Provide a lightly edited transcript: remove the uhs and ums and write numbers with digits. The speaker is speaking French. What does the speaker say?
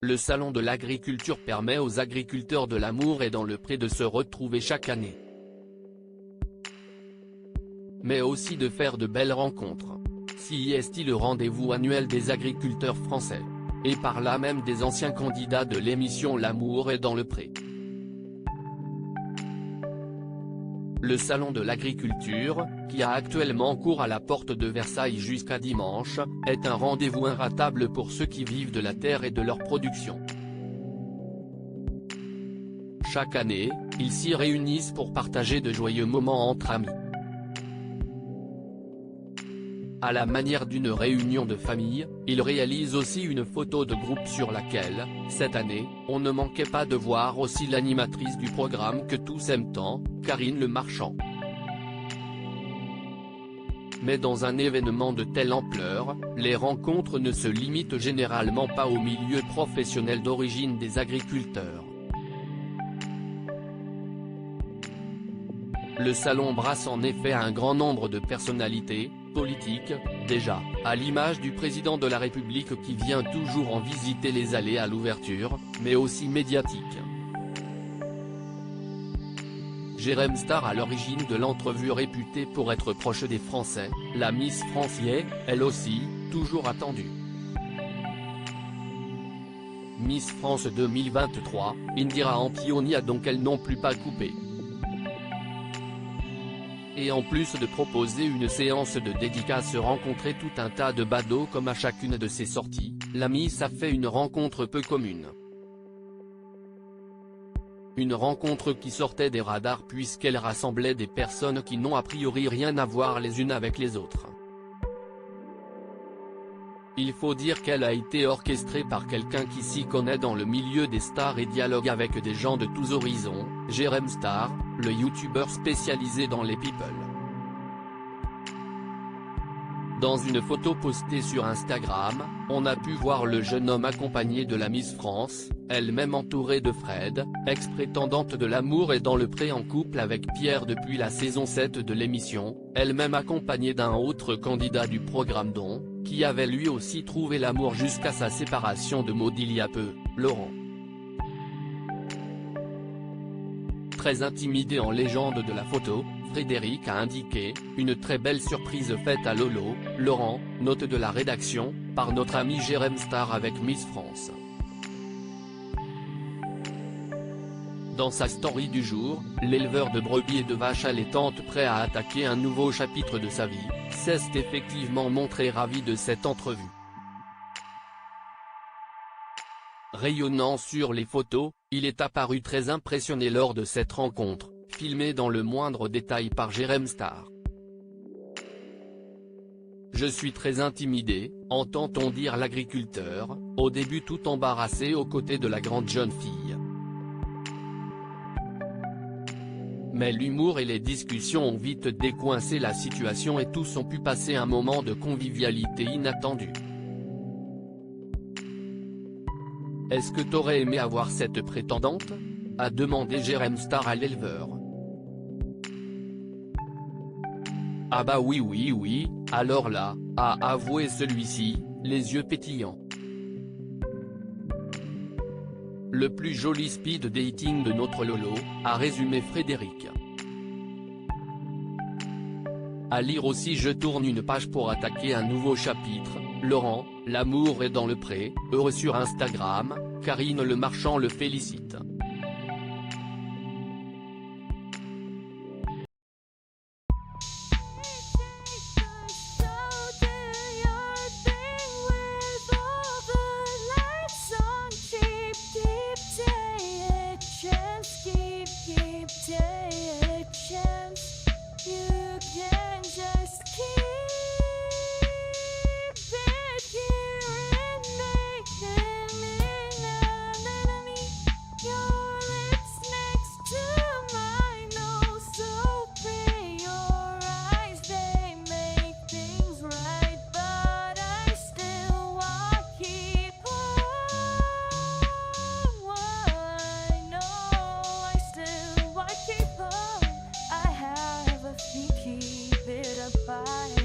Le salon de l'agriculture permet aux agriculteurs de l'Amour et dans le Pré de se retrouver chaque année, mais aussi de faire de belles rencontres. CIST, le rendez-vous annuel des agriculteurs français, et par là même des anciens candidats de l'émission L'Amour est dans le Pré. Le salon de l'agriculture, qui a actuellement cours à la porte de Versailles jusqu'à dimanche, est un rendez-vous inratable pour ceux qui vivent de la terre et de leur production. Chaque année, ils s'y réunissent pour partager de joyeux moments entre amis. À la manière d'une réunion de famille, ils réalisent aussi une photo de groupe sur laquelle, cette année, on ne manquait pas de voir aussi l'animatrice du programme que tous aiment tant, Karine Le Marchand. Mais dans un événement de telle ampleur, les rencontres ne se limitent généralement pas au milieu professionnel d'origine des agriculteurs. Le salon brasse en effet un grand nombre de personnalités politiques, déjà, à l'image du président de la République qui vient toujours en visiter les allées à l'ouverture, mais aussi médiatiques. Jérém Star, à l'origine de l'entrevue réputée pour être proche des Français, la Miss France y est, elle aussi, toujours attendue. Miss France 2023, Indira Ampioni a donc elle non plus pas coupé. Et en plus de proposer une séance de dédicaces, rencontrer tout un tas de badauds comme à chacune de ses sorties, la Miss a fait une rencontre peu commune. Une rencontre qui sortait des radars puisqu'elle rassemblait des personnes qui n'ont a priori rien à voir les unes avec les autres. Il faut dire qu'elle a été orchestrée par quelqu'un qui s'y connaît dans le milieu des stars et dialogue avec des gens de tous horizons, Jérém Star, le youtubeur spécialisé dans les people. Dans une photo postée sur Instagram, on a pu voir le jeune homme accompagné de la Miss France, elle-même entourée de Fred, ex-prétendante de l'Amour et dans le Pré en couple avec Pierre depuis la saison 7 de l'émission, elle-même accompagnée d'un autre candidat du programme dont, qui avait lui aussi trouvé l'amour jusqu'à sa séparation de Maud il y a peu, Laurent. Très intimidé en légende de la photo, Frédéric a indiqué « Une très belle surprise faite à Lolo, Laurent, note de la rédaction, par notre ami Jérém Star avec Miss France ». Dans sa story du jour, l'éleveur de brebis et de vaches allaitantes prêt à attaquer un nouveau chapitre de sa vie, s'est effectivement montré ravi de cette entrevue. Rayonnant sur les photos, il est apparu très impressionné lors de cette rencontre, filmée dans le moindre détail par Jérém Star. « Je suis très intimidé, entend-on dire l'agriculteur, au début tout embarrassé aux côtés de la grande jeune fille. Mais l'humour et les discussions ont vite décoincé la situation et tous ont pu passer un moment de convivialité inattendu. Est-ce que t'aurais aimé avoir cette prétendante ? A demandé Jérém Star à l'éleveur. Ah bah oui, alors là, a avoué celui-ci, les yeux pétillants. Le plus joli speed dating de notre Lolo, a résumé Frédéric. À lire aussi, je tourne une page pour attaquer un nouveau chapitre, Laurent, l'amour est dans le pré, heureux sur Instagram, Karine Le Marchand le félicite. Keep it up.